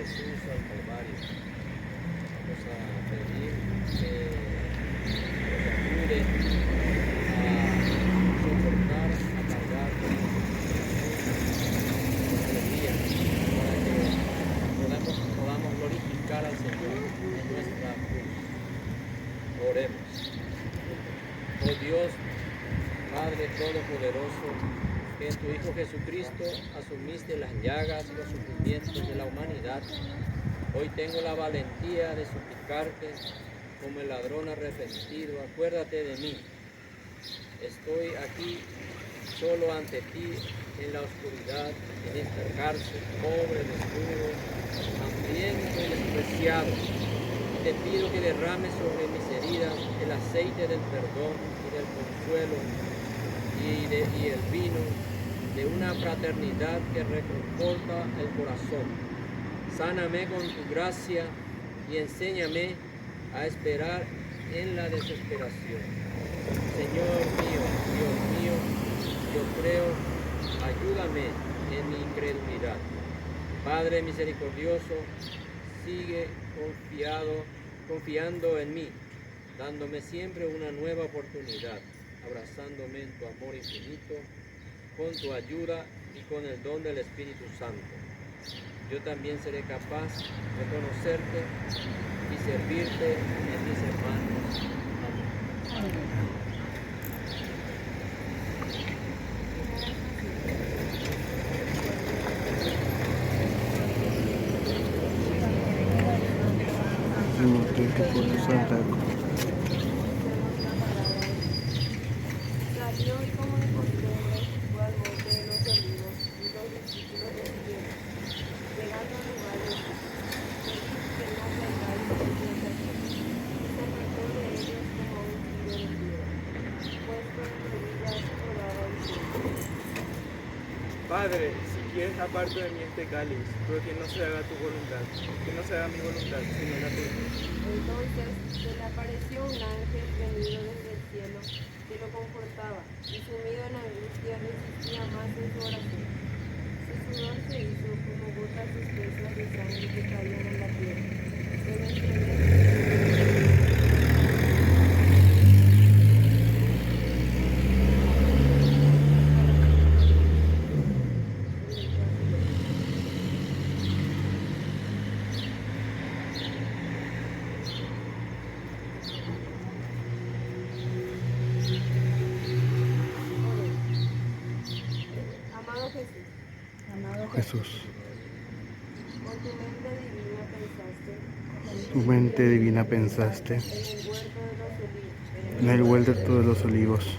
Jesús al Calvario. Vamos a pedir que nos ayude a soportar, a cargar con alegría, para que podamos glorificar al Señor en nuestra cruz. Oremos. Oh Dios, Padre Todopoderoso, que en tu Hijo Jesucristo asumiste las llagas y los sufrimientos de la humanidad, hoy tengo la valentía de suplicarte como el ladrón arrepentido, acuérdate de mí. Estoy aquí solo ante ti en la oscuridad, en esta cárcel, pobre, desnudo, hambriento y despreciado. Y te pido que derrames sobre mis heridas el aceite del perdón y del consuelo y el vino de una fraternidad que reconforta el corazón. Sáname con tu gracia y enséñame a esperar en la desesperación. Señor mío, Dios mío, yo creo, ayúdame en mi incredulidad. Padre misericordioso, sigue confiando en mí, dándome siempre una nueva oportunidad, abrazándome en tu amor infinito, con tu ayuda y con el don del Espíritu Santo. Yo también seré capaz de conocerte y servirte en mis hermanos. Amén. Que por tu santa salió y como de costumbre fue al monte de los olivos y los discípulos le siguieron. Llegando al lugar de que no vengáis y se apartó de ellos como un tiro de piedra. Puesto en rodillas oraba diciendo: Padre, si quieres aparto de mí este cáliz, pero que no se haga tu voluntad, que no se haga mi voluntad, sino la tuya. Entonces se le apareció un ángel venido desde el cielo que lo confortaba, y sumido en angustia resistía más en su oración. Su sudor se hizo como gotas espesas de sangre que caían en la tierra. Pero Amado Jesús, con tu mente divina pensaste en el huerto de los olivos,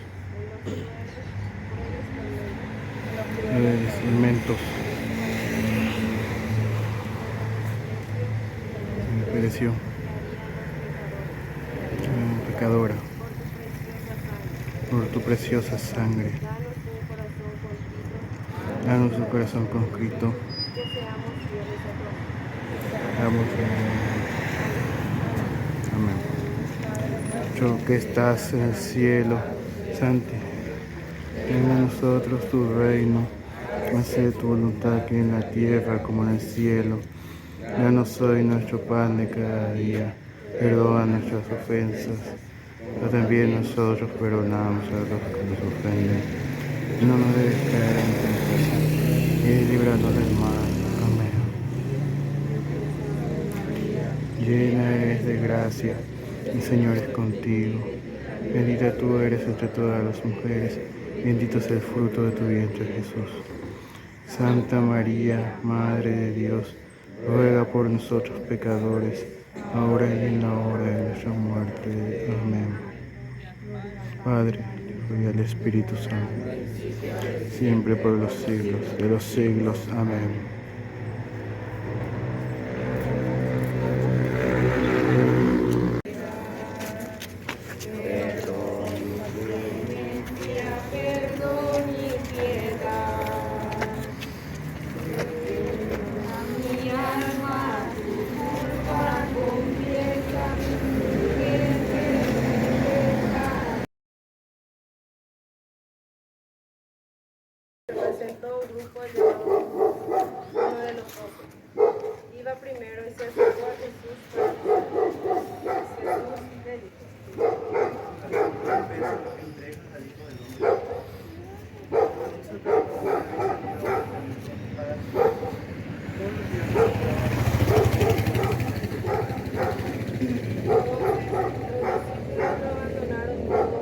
elementos me pereció pecadora por tu preciosa sangre. Danos un corazón contrito. Amén. Yo que estás en el cielo, santificado venga a nosotros tu reino. Hágase tu voluntad aquí en la tierra como en el cielo. Danos hoy nuestro pan de cada día. Perdona nuestras ofensas, pero también nosotros perdonamos a los que nos ofenden. No nos dejes caer en tentación y líbranos del mal. Amén. Llena eres de gracia, el Señor es contigo. Bendita tú eres entre todas las mujeres, bendito es el fruto de tu vientre, Jesús. Santa María, Madre de Dios, ruega por nosotros pecadores, ahora y en la hora de nuestra muerte. Amén. Padre, y al Espíritu Santo, siempre por los siglos de los siglos. Amén. presentó un grupo llamado discípulos lo abandonaron todo.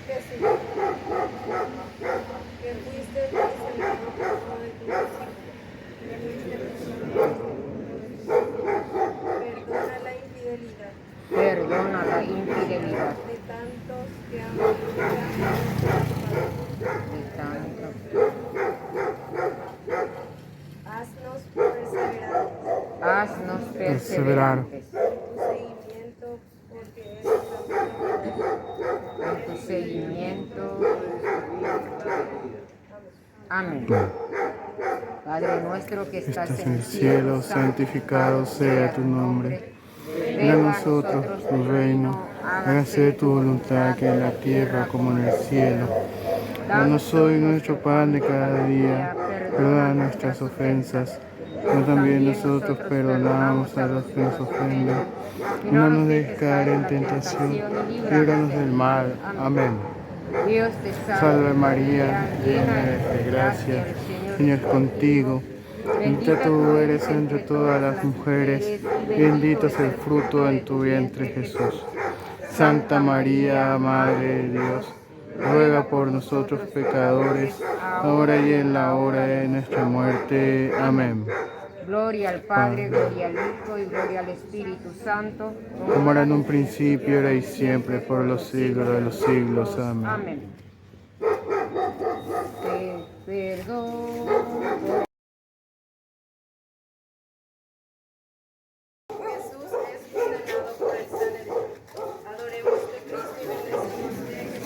Jesús, que fuiste traicionado por uno de tus discípulos, perdona la infidelidad Perdona la infidelidad de tantos que han venido de tantos. haznos perseverantes Haznos Perseverar. perseverantes en tu seguimiento, porque eres en tu seguimiento. Amén. Padre nuestro que estás en el cielo, santificado sea tu nombre. Venga a nosotros tu reino, hágase tu voluntad que en la tierra como en el cielo. Danos hoy nuestro pan de cada día, perdona nuestras ofensas, como también nosotros perdonamos a los que nos ofenden. Y no nos dejes caer en tentación, líbranos del mal. Amén. Dios te Salve María, llena eres de gracia, el Señor es contigo. Bendita tú eres entre todas las mujeres, y bendito es el fruto de tu vientre Jesús. Santa María, Madre de Dios, ruega por nosotros pecadores, ahora y en la hora de nuestra muerte. Amén. Gloria al Padre, gloria al Hijo y gloria al Espíritu Santo. Como era en un principio, ahora y siempre, por los siglos de los siglos. Amén. Amén. Te perdono. Jesús es condenado por el Sanedrín. Adoremos de Cristo y bendecimos de Jesús.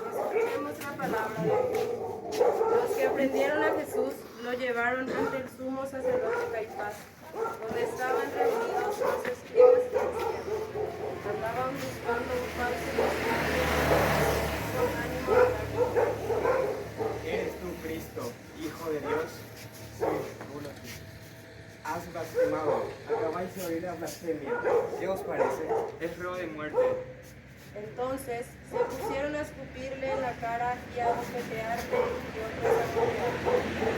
Escuchemos la palabra de Dios. Los que aprendieron a Jesús lo llevaron ante el sumo sacerdote Caifás, donde estaban reunidos los escribas y ancianos. Andaban buscando un falso testimonio con ánimo de matar. ¿Eres tú Cristo, Hijo de Dios? Sí, uno aquí. Has blasfemado. Acabáis de oír la blasfemia. ¿Qué os parece? Es prueba de muerte. Entonces se pusieron a escupirle en la cara y a bofetearle y otros a golpear.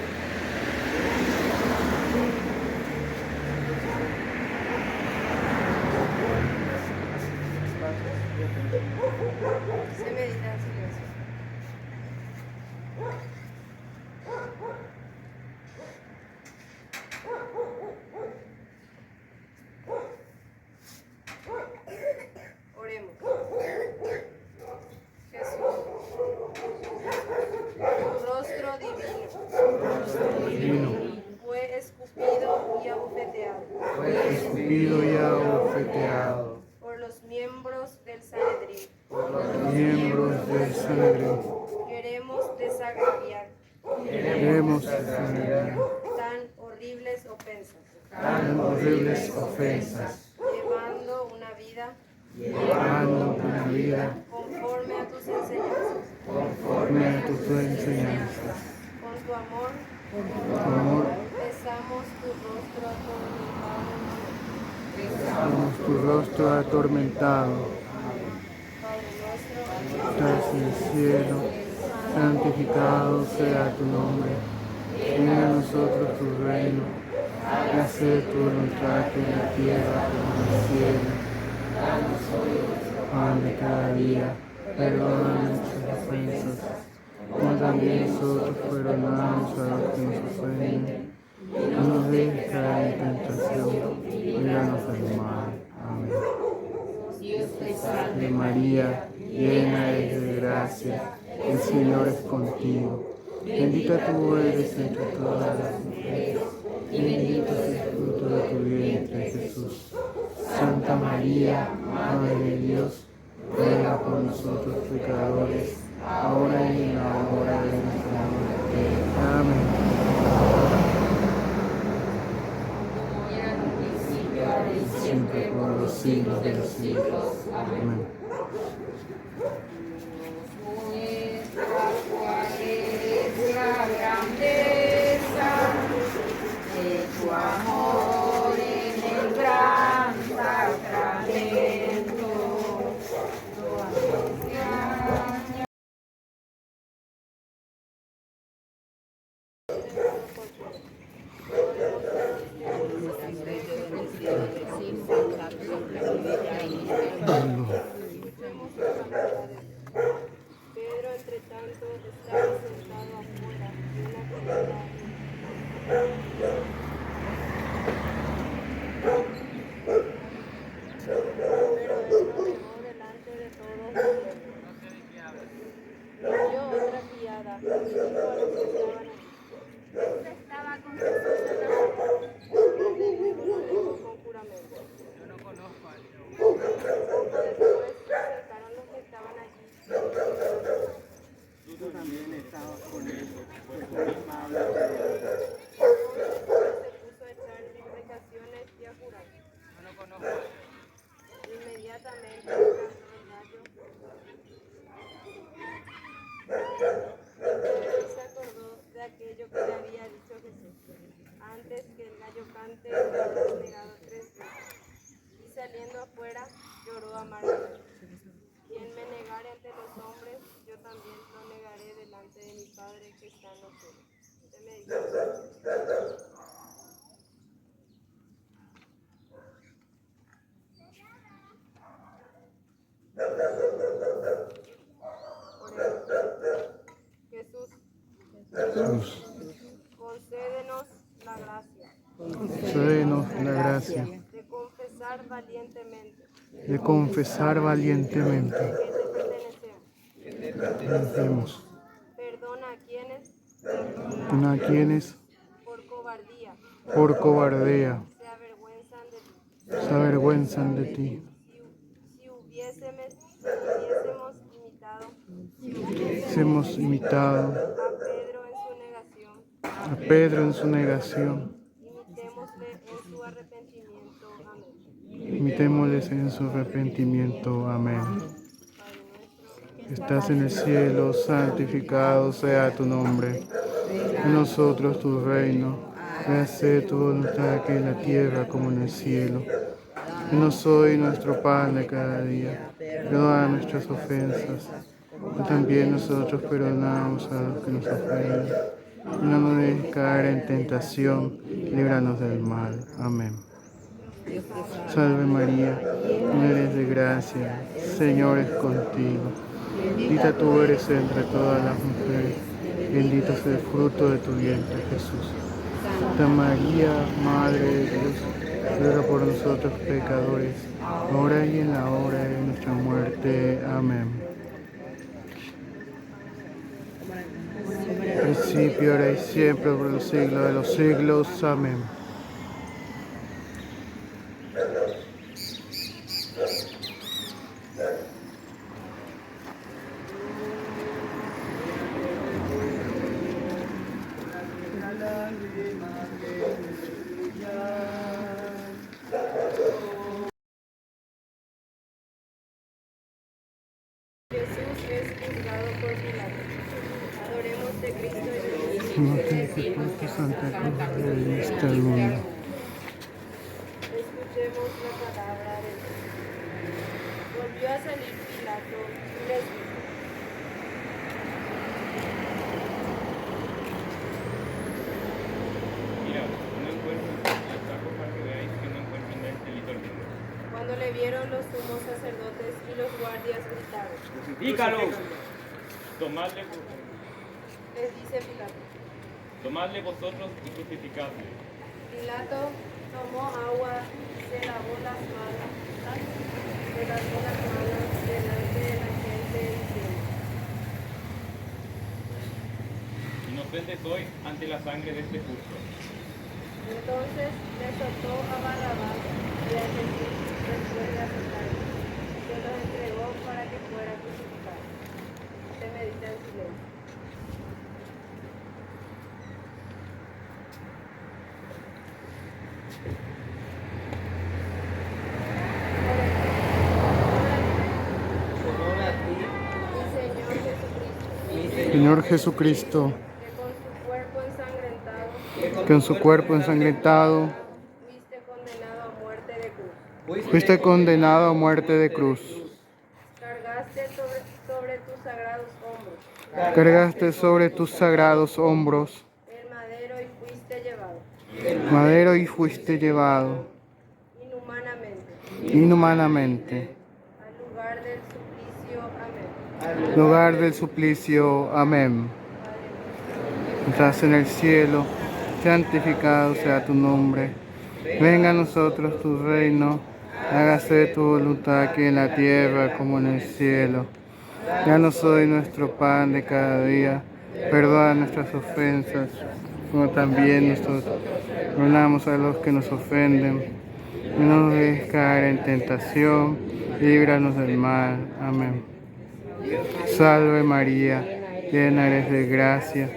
Se medita en silencio. Oremos. Jesús, tu rostro divino fue escupido y abofeteado Escupido y abofeteado, por los miembros del Sanedrín. miembros del Sanedrín, Queremos desagraviar queremos desagraviar tan horribles ofensas, tan horribles ofensas, llevando una vida conforme a tus enseñanzas. conforme a tus enseñanzas. Con tu amor, Tu amor, besamos tu rostro atormentado. damos tu rostro atormentado. Padre nuestro, Estás en el cielo, santificado sea tu nombre. Venga a nosotros tu reino, hágase tu voluntad en la tierra como en el cielo. Danos hoy nuestro pan de cada día, perdona nuestras ofensas, como también nosotros perdonamos a los que nos ofenden. No nos dejes caer en tentación, líbranos del mal. Amén. Salve María, llena eres de gracia, el Señor es contigo. Bendita tú eres entre todas las mujeres, y bendito es el fruto de tu vientre, Jesús. Santa María, Madre de Dios, ruega por nosotros pecadores, ahora y en la hora de nuestra muerte. Amén. Siempre por los siglos de los siglos. Amén. Muestra cuál es la grandeza de tu amor en el gran sacramento. Tu anuncia. Pedro, entre tanto, estaba sentado afuera de una tienda. Pero él lo negó delante de todos los hombres. Vio otra criada y dijo a los que estaban allí: "Esta estaba con Jesús de Nazaret". Él de nuevo lo negó con juramento. Poco después se acercaron los que estaban allí y dijeron: Tú también estabas con él, pues tu misma habla de él. Entonces se puso a echar imprecaciones y a jurar. Inmediatamente cantó el gallo. Él se acordó de aquello que le había dicho Jesús: antes que el gallo cante, me habrás negado 3 veces. Y saliendo afuera, lloró amargamente. Quien me negare ante los hombres, yo también lo negaré delante de mi Padre que está en los cielos. Usted me dice. Jesús, concédenos la gracia Concédenos la gracia de confesar valientemente de confesar valientemente que te pertenecemos. pertenecemos. Perdona a quienes, A quienes por cobardía, se avergüenzan de ti. si hubiésemos Hemos imitado a Pedro en su negación, imitémosle imitémosle en su arrepentimiento. Amén. imitémosles en su arrepentimiento. Amén. Padre nuestro, Estás en el cielo, santificado sea tu nombre. A nosotros tu reino, hágase tu voluntad aquí en la tierra como en el cielo. Danos hoy nuestro pan de cada día. Perdona nuestras ofensas, como también nosotros perdonamos a los que nos ofenden. Y no nos dejes caer en tentación, líbranos del mal. Amén. Salve María, llena eres de gracia, el Señor es contigo. Bendita tú eres entre todas las mujeres, bendito es el fruto de tu vientre, Jesús. Santa María, Madre de Dios, ruega por nosotros pecadores, ahora y en la hora de nuestra muerte. Amén. Principio, ahora y siempre, por los siglos de los siglos. Amén. Jesús es juzgado por Pilato. Adoremos de Cristo Jesús. No te quejes, Santa Cruz de este mundo. Escuchemos la palabra de Dios. Volvió a salir Pilato y les dijo: Mira, no encuentro, les saco para que veáis que no encuentro en él delito alguno. Cuando le vieron los sumos sacerdotes y los guardias gritaron, ¡Dígalo! Tomadle, les dice Pilato. tomadle vosotros y crucificadle. Pilato tomó agua y se lavó las manos delante de la gente diciendo: Inocente soy ante la sangre de este justo. Entonces le soltó a Barrabás y a Jesús después de azotarlo. Se los entregó para que fuera crucificado. Se medita en silencio. Señor Jesucristo, que con su cuerpo ensangrentado fuiste condenado a muerte de cruz. cargaste sobre tus sagrados hombros Cargaste sobre tus sagrados hombros el madero y fuiste llevado madero y fuiste llevado inhumanamente al lugar del suplicio. Amén. lugar del suplicio. Amén. Estás en el cielo, santificado sea tu nombre. Venga a nosotros tu reino, hágase tu voluntad aquí en la tierra como en el cielo. Danos hoy nuestro pan de cada día, perdona nuestras ofensas, como también nosotros perdonamos a los que nos ofenden. No nos dejes caer en tentación, líbranos del mal. Amén. Salve María, llena eres de gracia,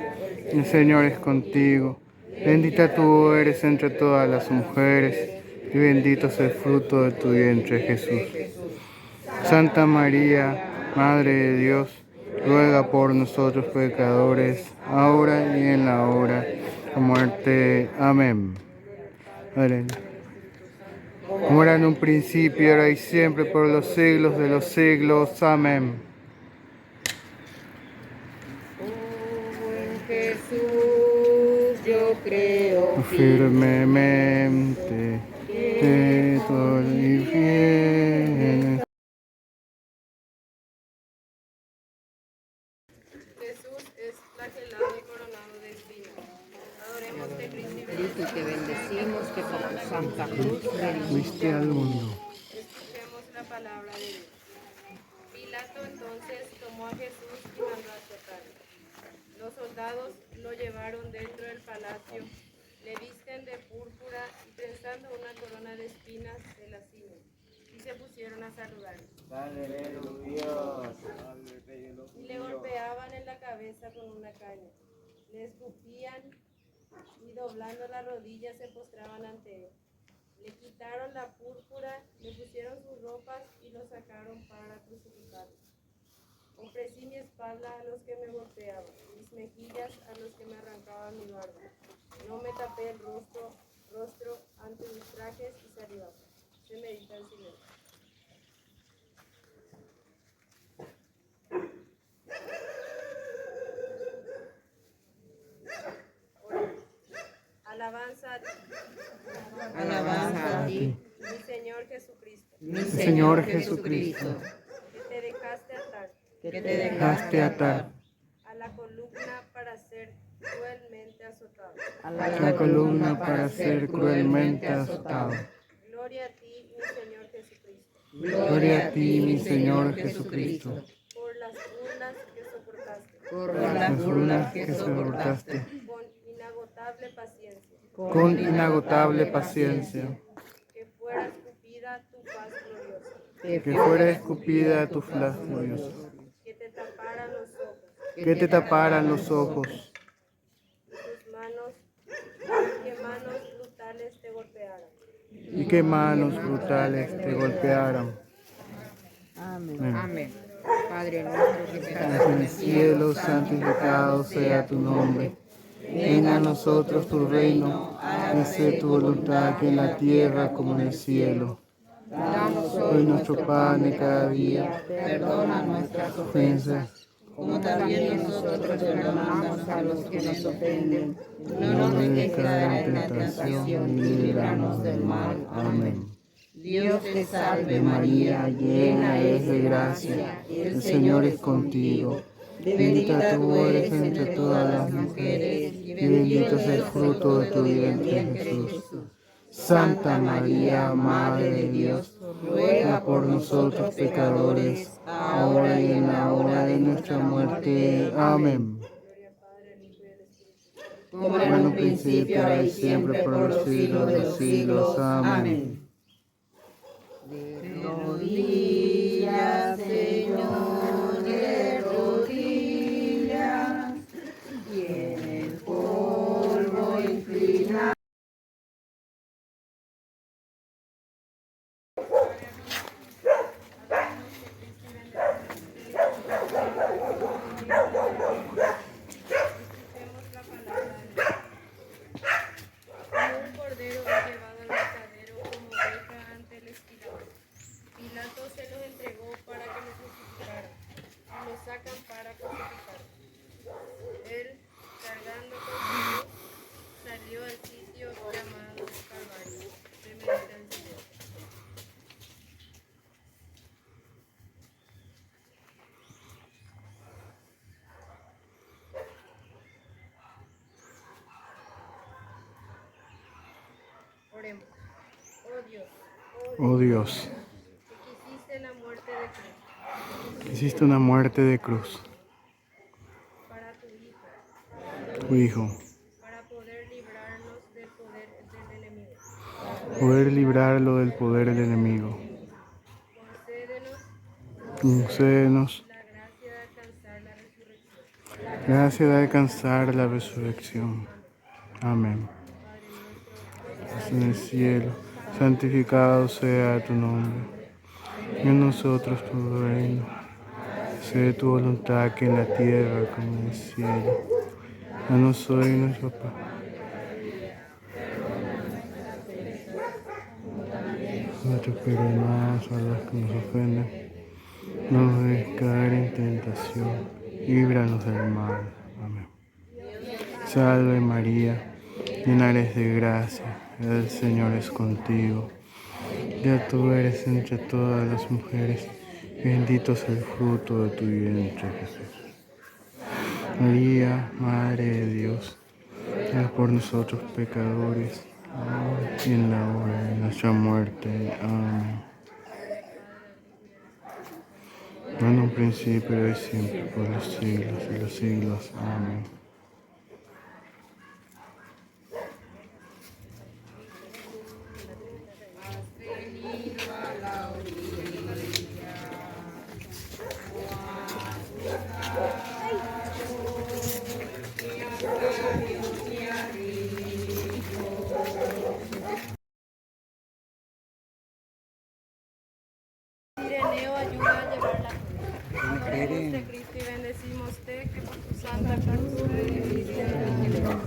el Señor es contigo. Bendita tú eres entre todas las mujeres, y bendito es el fruto de tu vientre, Jesús. Santa María, Madre de Dios, ruega por nosotros pecadores, ahora y en la hora de la muerte. Amén. Padre, como era en un principio, ahora y siempre, por los siglos de los siglos. Amén. Jesús, yo creo Firmemente que tú vienes. Jesús es flagelado y coronado de espinas. Adoremos Cristo y Cristo y te bendecimos que por tu santa cruz Fuiste al mundo. escuchemos la palabra de Dios. Pilato entonces tomó a Jesús y mandó a azotarlo. Los soldados lo llevaron dentro del palacio, le visten de púrpura y trenzando una corona de espinas se la ciñen, y se pusieron a saludarlo. Y le golpeaban en la cabeza con una caña, le escupían y doblando las rodillas se postraban ante él. Le quitaron la púrpura, le pusieron sus ropas y lo sacaron para crucificarlo. Ofrecí mi espalda a los que me golpeaban, mis mejillas a los que me arrancaban mi barba. No me tapé el rostro ante mis trajes y saliva. Se medita en silencio. Alabanza a ti. alabanza a ti, Mi Señor Jesucristo, mi Señor Jesucristo, que te dejaste atar que te dejaste atar a la columna para ser cruelmente azotado. a la columna para ser cruelmente azotado. Gloria a ti, mi Señor Jesucristo, Gloria a ti, mi Señor Jesucristo, por las burlas que soportaste, por las las burlas que soportaste, con inagotable paciencia, con inagotable paciencia, que fuera escupida tu faz gloriosa, que fuera escupida tu faz gloriosa, que te taparan los ojos, que te taparan los ojos, y que manos brutales te golpearan. y que manos brutales te golpearan. Amén. Amén. Padre nuestro que estás En el cielo, santificado sea tu nombre. Venga a nosotros tu reino, hágase tu voluntad aquí en la tierra como en el cielo. danos Hoy nuestro pan de cada día, perdona nuestras ofensas, como también nosotros perdonamos a los que nos ofenden. No nos dejes caer en la tentación y líbranos del mal. Amén. Dios te salve María, llena eres de gracia, el Señor es contigo. Bendita tú eres entre todas las mujeres, y bendito es el fruto de tu vientre, Jesús. Santa María, Madre de Dios, ruega por nosotros pecadores, ahora y en la hora de nuestra muerte. Amén. Como en un principio, ahora y siempre, por los siglos de los siglos. Amén. De rodillas, Señor, de rodillas, y en el polvo inclinado. sacan para crucificarlo. Él, cargando con su cruz, salió al sitio llamado Calvario. Premedita el Señor. Oremos. Oh Dios, Oh Dios, que quisiste la muerte de cruz hiciste una muerte de cruz, para tu Hijo, para poder librarnos del poder del enemigo. poder librarlo del poder del enemigo. Concédenos Concédenos la gracia de alcanzar la resurrección. gracia de alcanzar la resurrección. Amén. Padre nuestro, Estás en el cielo, santificado sea tu nombre. Y en nosotros tu reino. Sea tu voluntad que en la tierra como en el cielo. Danos hoy nuestro pan. No te perdonas a los que nos ofenden. No nos dejes caer en tentación. Líbranos del mal. Amén. Salve María, llena eres de gracia. El Señor es contigo. Ya tú eres entre todas las mujeres. Bendito es el fruto de tu vientre, Jesús. María, Madre de Dios, ruega por nosotros pecadores, ahora y en la hora de nuestra muerte. Amén. En un principio y siempre, por los siglos de los siglos. Amén. Ireneo, ayuda a llevar la cruz. Adoremos de Cristo y bendecimos-te, que por tu santa cruz redimiste el mundo.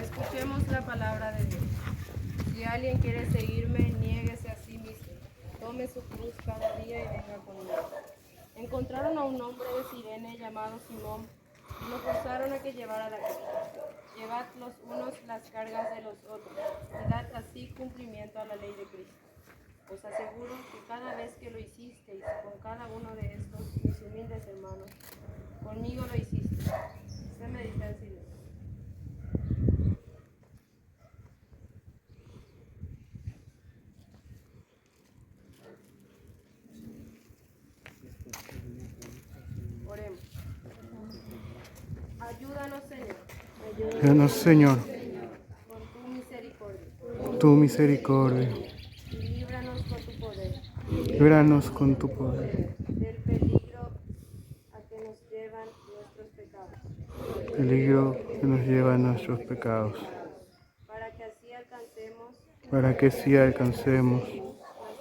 Escuchemos la palabra de Dios. Si alguien quiere seguirme, niéguese a sí mismo. Tome su cruz cada día y venga conmigo. Encontraron a un hombre de Cirene llamado Simón y lo forzaron a que llevara la cruz. Llevad los unos las cargas de los otros y dad así cumplimiento a la ley de Cristo. Os aseguro que cada vez que lo hicisteis con cada uno de estos mis humildes hermanos, conmigo lo hicisteis. Se medita en silencio. Oremos. Ayúdanos, Señor, Ayúdanos, Señor, con tu misericordia, tu misericordia. y líbranos con tu poder Líbranos con tu poder. del peligro a que nos llevan nuestros pecados, Peligro que nos lleva a nuestros pecados. para que así alcancemos Para que sí alcancemos la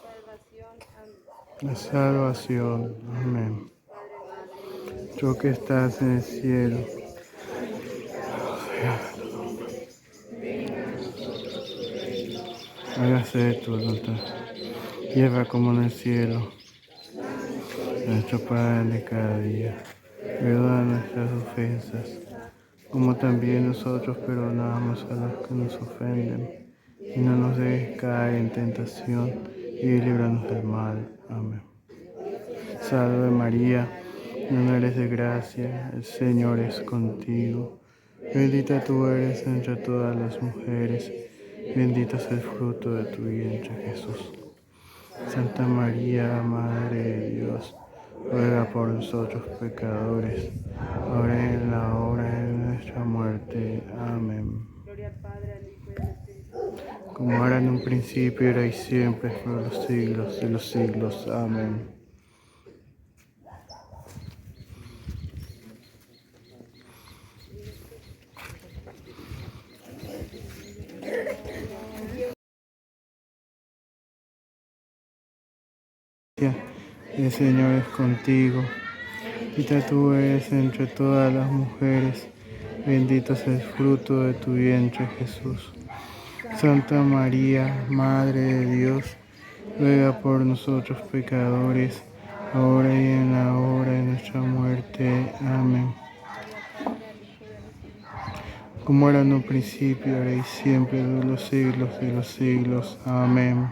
salvación. Amén. la salvación. Amén. Padre nuestro, Tú que estás en el cielo, hágase tu voluntad, tierra como en el cielo. Nuestro pan de cada día, perdona nuestras ofensas, como también nosotros perdonamos a los que nos ofenden. Y no nos dejes caer en tentación, y líbranos del mal. Amén. Salve María, llena eres de gracia, el Señor es contigo. Bendita tú eres entre todas las mujeres, bendito es el fruto de tu vientre, Jesús. Santa María, Madre de Dios, ruega por nosotros pecadores, ahora y en la hora de nuestra muerte. Amén. gloria al Padre, al Hijo y al Espíritu. Como ahora en un principio, era y siempre, por los siglos de los siglos. Amén. El Señor es contigo. Bendita tú eres entre todas las mujeres. Bendito es el fruto de tu vientre, Jesús. Santa María, Madre de Dios, ruega por nosotros pecadores, ahora y en la hora de nuestra muerte. eternamente. Amén. Como era en un principio, ahora y siempre, de los siglos de los siglos. Amén.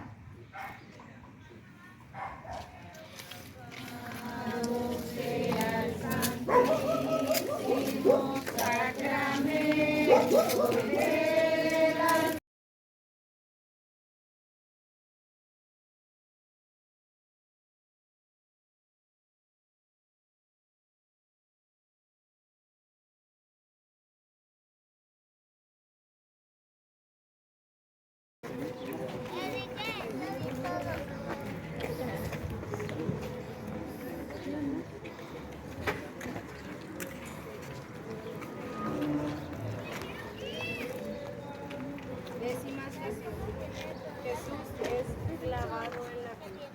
Décima sesión. Jesús es clavado en la cruz.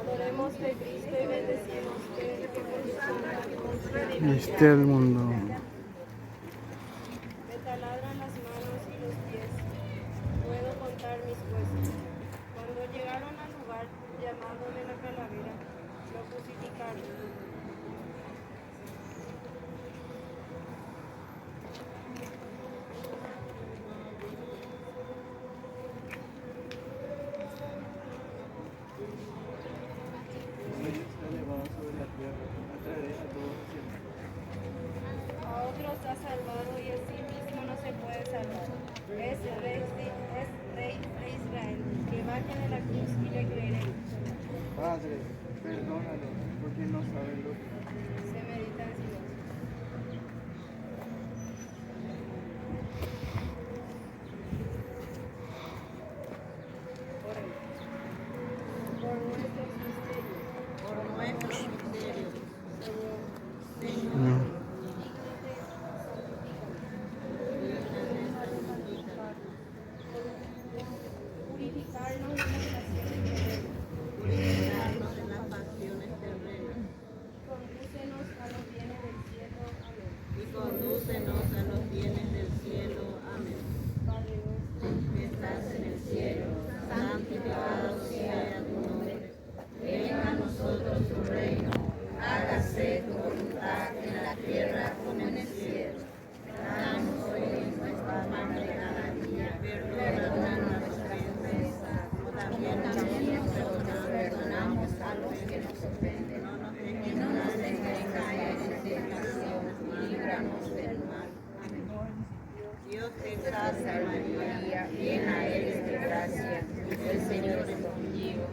Adoremos de Cristo y bendecimos que por su santa cruz redimió. Viste al mundo. Me taladran las manos y los pies. Puedo contar mis huesos. Cuando llegaron al lugar llamado de la calavera, lo crucificaron. A otros ha salvado y a sí mismo no se puede salvar. Es rey de Israel, que baje de la cruz y le creeré. Padre, perdónalo, porque no saben lo que Se medita en silencio. Oremos. Por nuestros misterios, Por nuestros misterios, Señor, No. purificarnos de las pasiones terrenas, purificarnos de las pasiones terrenas condúcenos a los bienes del cielo. Amén. y condúcenos a los bienes del cielo. Amén. Padre nuestro, Que estás en el cielo, santificado sea tu nombre. Venga a nosotros tu reino. Hágase tu voluntad en la tierra como en el cielo. Danos hoy nuestra pan de cada día. Perdona nuestras ofensas, como también nosotros perdonamos a los que nos ofenden. No nos dejes caer en tentación y líbranos del mal. Amén. Dios te salve María, llena eres de gracia, el Señor es contigo.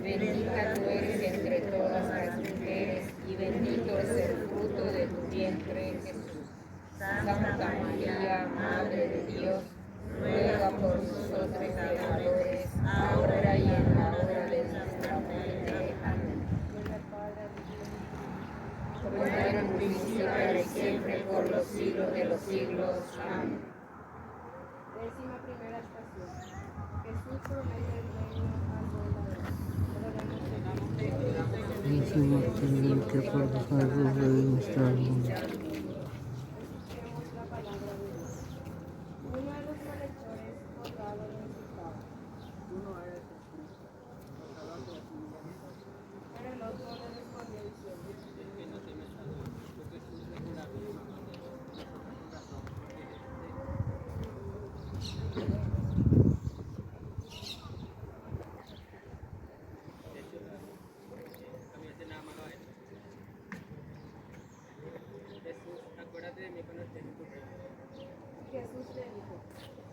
Bendita tú eres entre todas las mujeres y bendito es el fruto de tu vientre, Jesús. Santa María, Madre de Dios, ruega por nosotros pecadores, ahora y en la hora de nuestra muerte. Amén. Como era en un principio, ahora y siempre, por los siglos de los siglos. Amén. Décima primera estación. Jesús promete el reino al soldado. Señor, que por los árboles redimiste al mundo. Escuchemos la palabra de Dios. Uno de los malhechores colgado necesitaba, pero el otro le respondió diciendo: Acuérdate de mí cuando estés en tu reino. Jesús le dijo: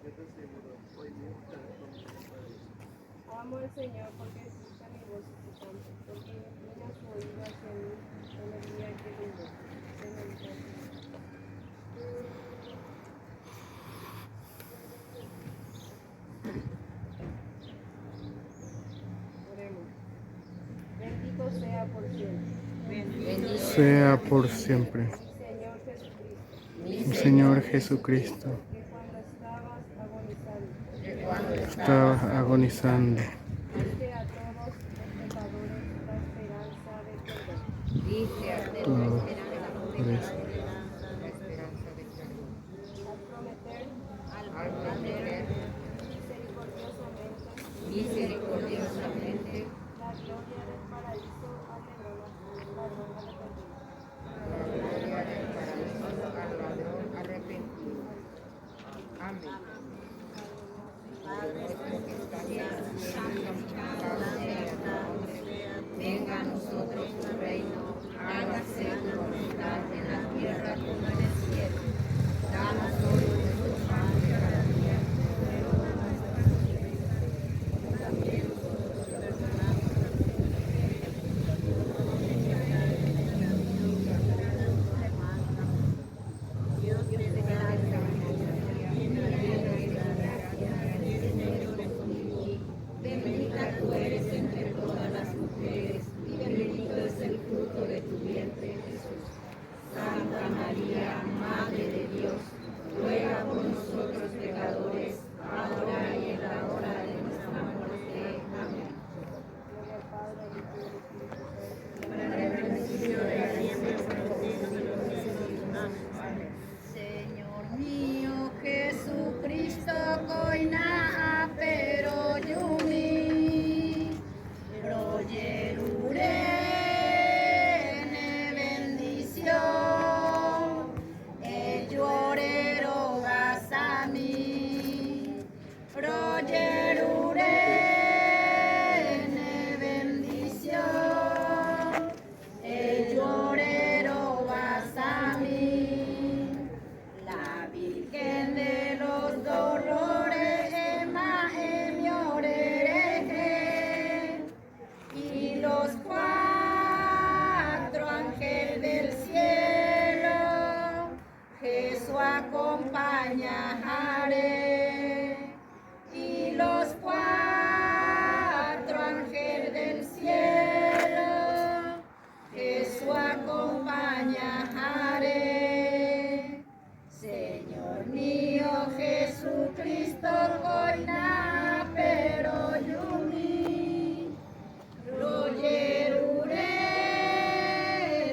yo te aseguro, hoy mismo estarás conmigo en el paraíso. amo al Señor porque escucha mi voz suplicante, porque inclina su oído hacia mí en el día que le invoco. Se medita en silencio. Oremos. Bendito sea por siempre. Bendito Sea por siempre. Señor Jesucristo, Señor Jesucristo, que cuando estabas agonizando, cuando estabas agonizando. diste a todos los pecadores la esperanza de perdón. dice a Todo por eso. la esperanza de perdón. Al prometer Al prometer misericordiosamente misericordiosamente la gloria del paraíso al ladrón arrepentido. María, Madre de Dios, ruega por nosotros pecadores, ahora y en la hora de nuestra muerte. Amén. Gloria al Padre, al Hijo y al Espíritu Santo. Para el principio de la siempre, por los siglos de los siglos. Amén. Señor mío, Jesucristo, coina pero yumi, proyerure ne bendición, llorero basami, proyerure ne bendición, llorero basami, la Virgen de los dolores, Emma, llorere, y los cuatro ángeles del cielo, Jesús acompañaré, y los cuatro ángeles del cielo, Jesús acompañaré. Señor mío Jesucristo, coina pero yumi, proyerure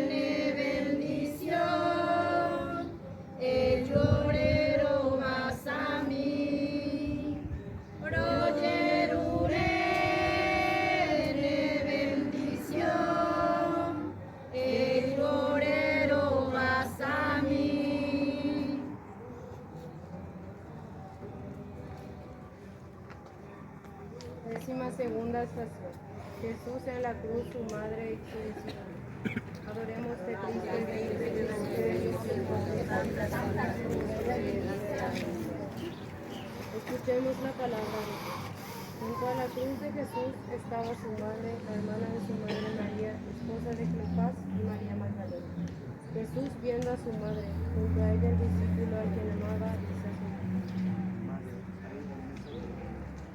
ne bendición, llorero basami, proyerure ne bendición, llorero basami. Décima segunda estación. Jesús en la cruz, su madre y su discípulo. Adoremos a Cristo y escuchemos la palabra de Dios. Junto a la cruz de Jesús estaba su madre, la hermana de su madre María, esposa de Cleofás, y María Magdalena. Jesús, viendo a su madre, junto a ella el discípulo al quien amaba, dice a su madre.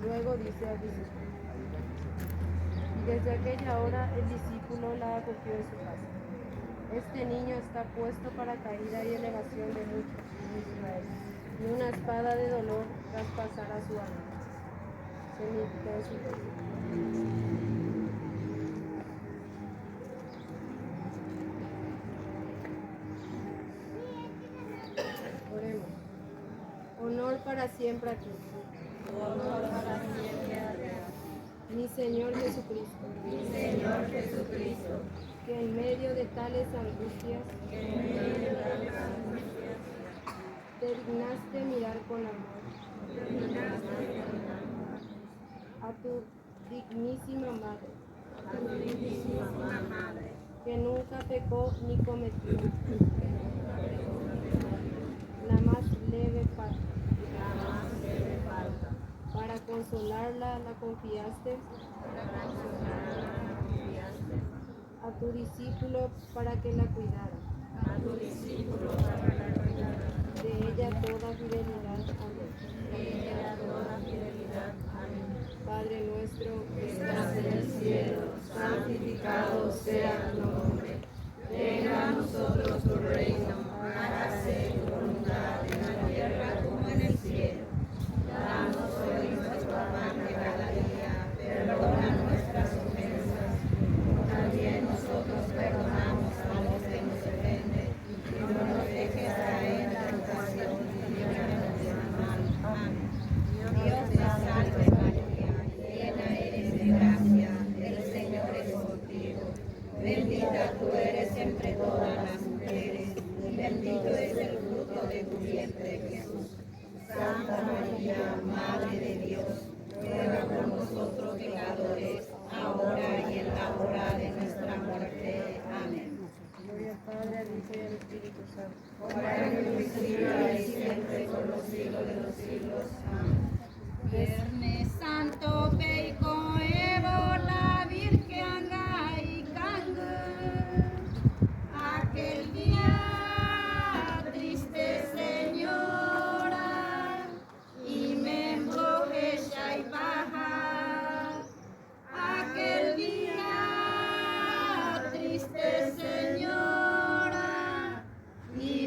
Luego dice al discípulo. Y desde aquella hora el discípulo la acogió en su casa. Este niño está puesto para caída y elevación de muchos en Israel, y una espada de dolor traspasará su alma. Significa su texto. Oremos. Honor para siempre a ti. Honor para siempre a Dios. Mi Señor Jesucristo, Mi Señor Jesucristo, que en medio de tales angustias que en medio de las angustias te dignaste mirar con amor a tu dignísima madre, que nunca pecó ni cometió la más leve falta. Para consolarla la confiaste a tu discípulo para que la cuidara. De ella toda fidelidad. Amén. Padre nuestro que estás en el cielo, santificado sea tu nombre. Venga a nosotros tu reino, hágase tu voluntad en la tierra como en el cielo. Danos hoy nuestro pan de cada día, perdona nuestras ofensas, como también nosotros perdonamos a los que nos ofenden, y no nos dejes caer en la tentación y líbranos del mal. Amén. Dios te salve María, llena eres de gracia, el Señor es contigo. Bendita tú eres entre todas las mujeres, y bendito es el fruto de tu vientre, Jesús. Santa María, Madre de Dios, ruega por nosotros pecadores, ahora y en la hora de nuestra muerte. Amén. Gloria al Padre, al Hijo y al Espíritu Santo. Ahora en el principio y siempre por los siglos de los siglos. Amén. Viernes Santo, Peiko, Evo, la Virgen, y Kangu. Aquel día triste, Señora, y me embroje y baja. Aquel día triste, Señora, y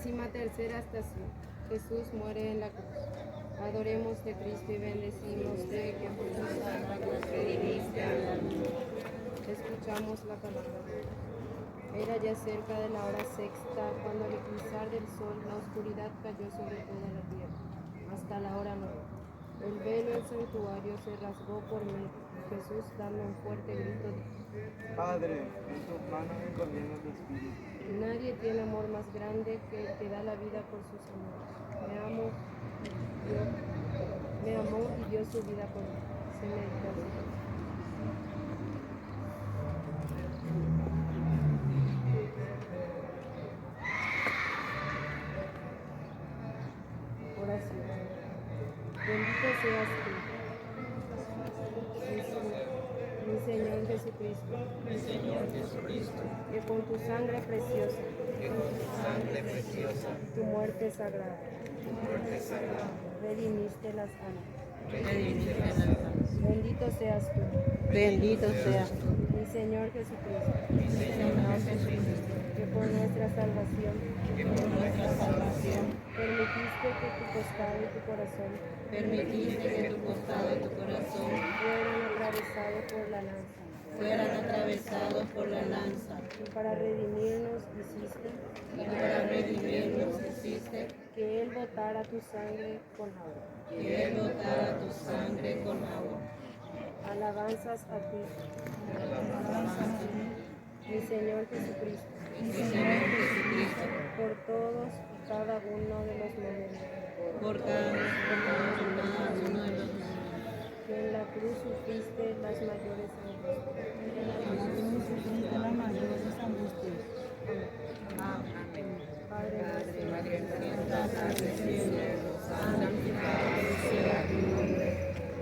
13ª estación. Jesús muere en la cruz. Adoremos de Cristo y bendecimos de que por tu sangre nos redimiste al mundo. Escuchamos la palabra. Era ya cerca de la hora sexta, cuando al eclipsar del sol la oscuridad cayó sobre toda la tierra, hasta la hora 9. El velo del santuario se rasgó por medio. Jesús, dando un fuerte grito, dijo: Padre, en tus manos encomiendo mi espíritu. nadie tiene amor más grande que el que da la vida por sus amigos. Me amó y dio su vida por mí. Se me dio. Oración. Bendito seas tú, mi Señor Jesucristo, que con tu sangre preciosa, tu muerte sagrada, redimiste las almas. Bendito seas tú, Bendito seas tú, mi Señor Jesucristo, que por nuestra salvación permitiste que tu costado y tu corazón permitiste que tu costado y tu corazón fueran atravesados por la lanza, y para redimirnos hiciste que Él botara tu sangre con agua. Alabanzas a ti, mi Señor Jesucristo, por todos y cada uno de los momentos que en la cruz sufriste las mayores angustias. Amén. Padre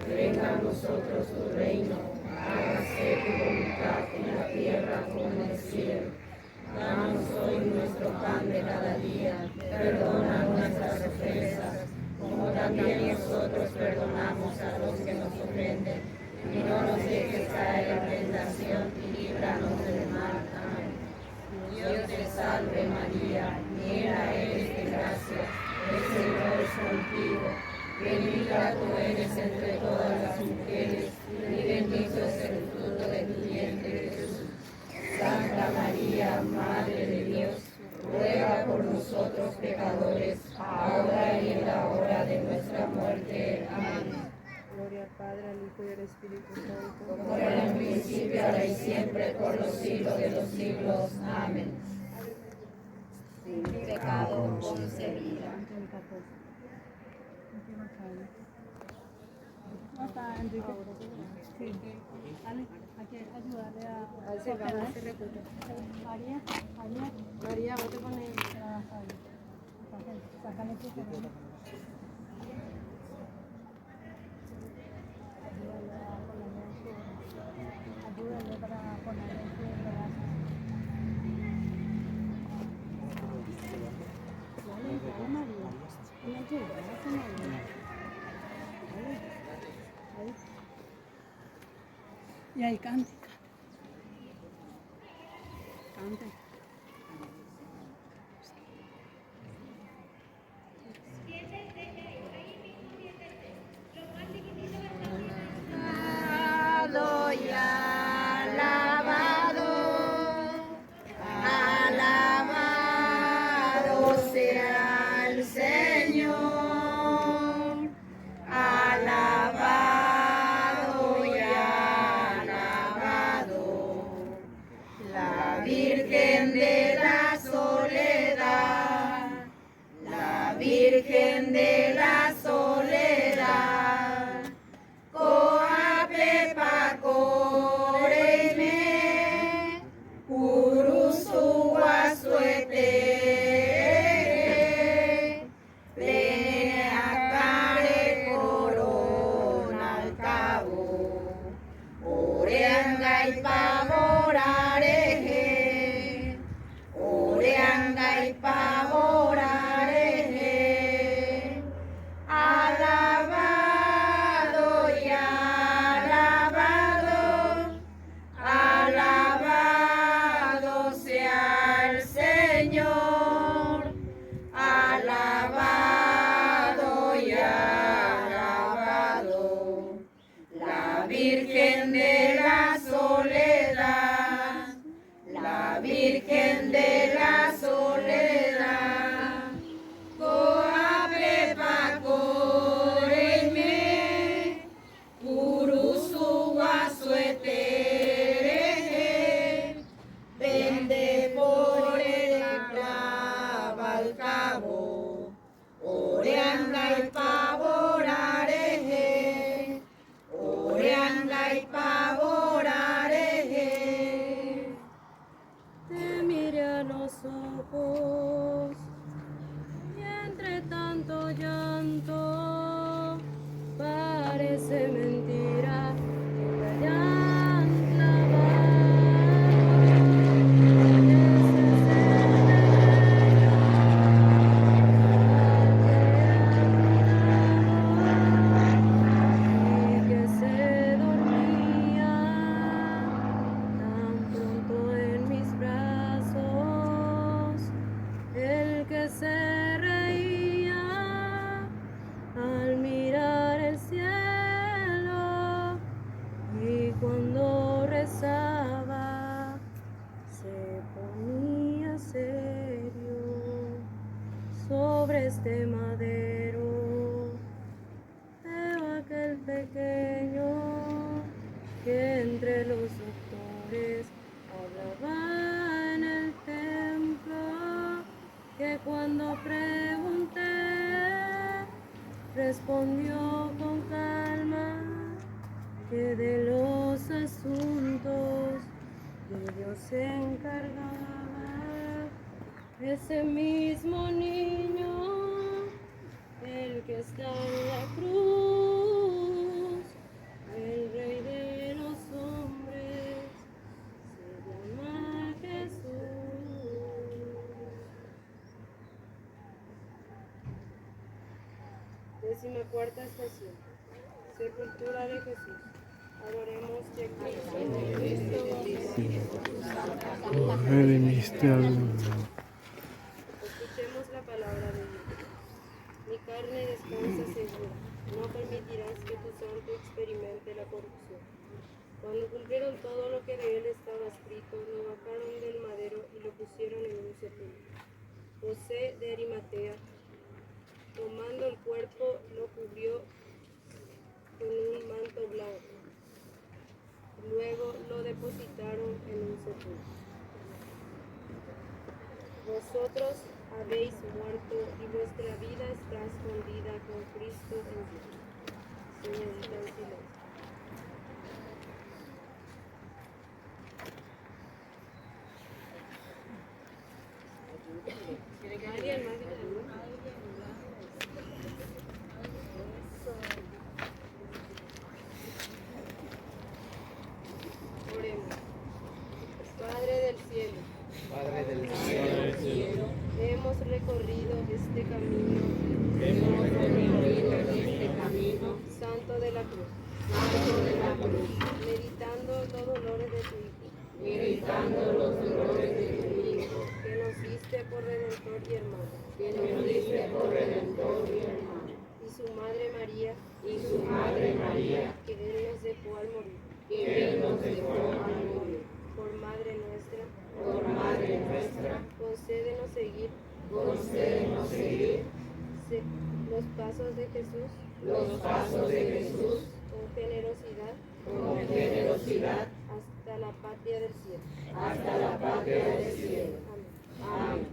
venga a nosotros tu reino, hágase tu voluntad en la tierra como en el cielo. Danos hoy nuestro pan de cada día, perdona nuestras ofensas, como también nosotros perdonamos a los que nos ofenden, y no nos dejes caer en tentación y líbranos del mal. Amén. Dios te salve María, llena eres de gracia, el Señor es contigo. Bendita tú eres entre todas las mujeres, y bendito es el fruto de tu vientre, Jesús. Santa María, Madre de Dios, ruega por nosotros pecadores, ahora y en la hora de nuestra muerte. Amén. Gloria al Padre, al Hijo y al Espíritu Santo, Como era en el principio, ahora y siempre, por los siglos de los siglos. Amén. Sin pecado concebida. ¿Cómo está Enrique? Sí. Ale, hay que ayudarle a María, María, vos te pones. Sácale tu corona. Ayúdale para ponerle su brazo. Dale, María. Una ayuda, María. Y ahí cante. Cante. Alabado y alabado, alabado sea el Señor, alabado y alabado, la Virgen de la Soledad, la Virgen de la Soledad, Coapepa Coreime, Urusuasuete, Pleneacare Corona al cabo, Oreanga y Pavorareje, este madero. Veo aquel pequeño que entre los doctores hablaba en el templo, que cuando pregunté respondió con calma que de los asuntos de Dios se encargaba. Ese mismo niño, el que está en la cruz, el Rey de los hombres, se llama Jesús. Decimocuarta estación. Sepultura de Jesús. Adoremos que Mujer de misterio. Escuchemos la palabra de Dios. Mi carne descansa segura. No permitirás que tu santo experimente la corrupción. Cuando cumplieron todo lo que de él estaba escrito, lo bajaron del madero y lo pusieron en un sepulcro. José de Arimatea, tomando el cuerpo, lo cubrió con un manto blanco. Luego lo depositaron en un sepulcro. Vosotros habéis muerto y vuestra vida está escondida con Cristo en Dios. Señorita en silencio. ¿Alguien más? Oremos. Padre del cielo, Padre del cielo, hemos recorrido este camino, santo de la cruz, meditando los dolores de tu Hijo, que nos diste por redentor y hermano, y su madre María, que él nos dejó al morir, por madre nuestra, concédenos seguir los pasos de Jesús, con generosidad, hasta la patria del cielo. Amén.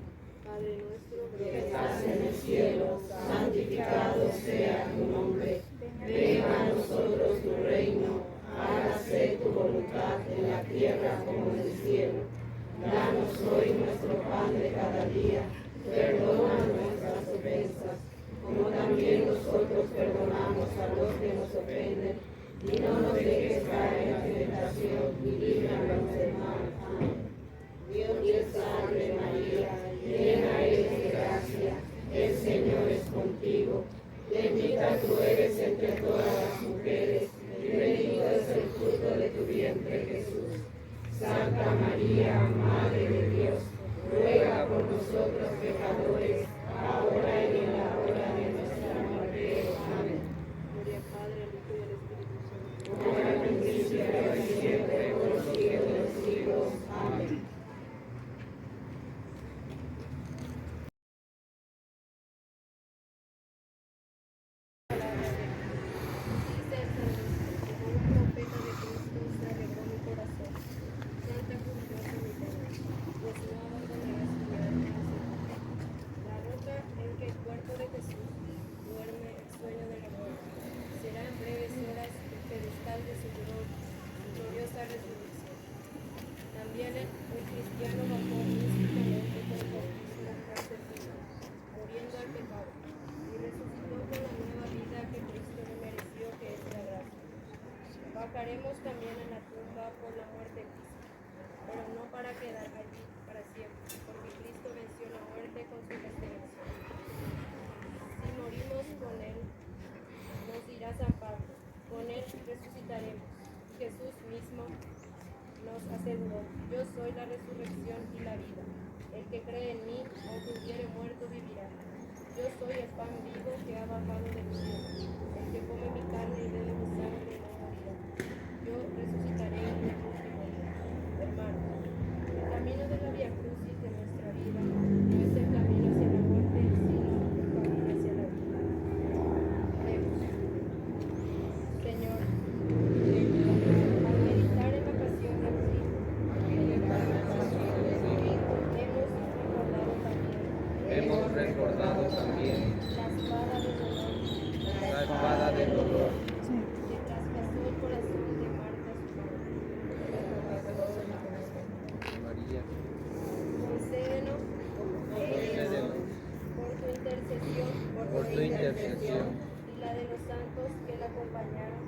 Padre nuestro que estás en el cielo, santificado sea tu nombre. Venga a nosotros tu reino. Hágase tu voluntad en la tierra como en el cielo. Danos hoy nuestro pan de cada día. Perdona nuestras ofensas, como también nosotros perdonamos a los que nos ofenden. Y no nos dejes caer en la tentación, y líbranos del mal. Amén. Dios te salve María, llena eres de gracia, el Señor es contigo. Bendita tú eres entre todas las mujeres, y bendito es el fruto de tu vientre, Jesús. Santa María, Madre de Dios, ruega por nosotros pecadores, ahora y en la hora de nuestra muerte. Amén. Gloria al Padre, al Hijo y al Espíritu Santo. Ahora y siempre, por los siglos de los siglos. Amén. También el cristiano bajó místicamente con el bautismo tras el vino, muriendo al pecado, y resucitó con la nueva vida que Cristo le mereció, que es la gracia. Bajaremos también en la tumba por la muerte física, pero no para quedar allí para siempre, porque Cristo venció la muerte con su resurrección. Si morimos con Él, nos dirá San Pablo, con Él resucitaremos. Jesús mismo nos aseguró: yo soy la resurrección y la vida. El que cree en mí, aunque hubiere muerto, vivirá. Yo soy el pan vivo que ha bajado del cielo. El que come mi carne y bebe mi sangre no morirá. Yo resucitaré en el último día. Hermanos, el camino de la vía crucis de nuestra vida no es el camino hacia la muerte, sino el camino recordado también la espada del dolor Sí. que traspasó el corazón de Marta, su madre. María. Concédenos, por tu intercesión, Por tu intercesión y la de los santos que la acompañaron,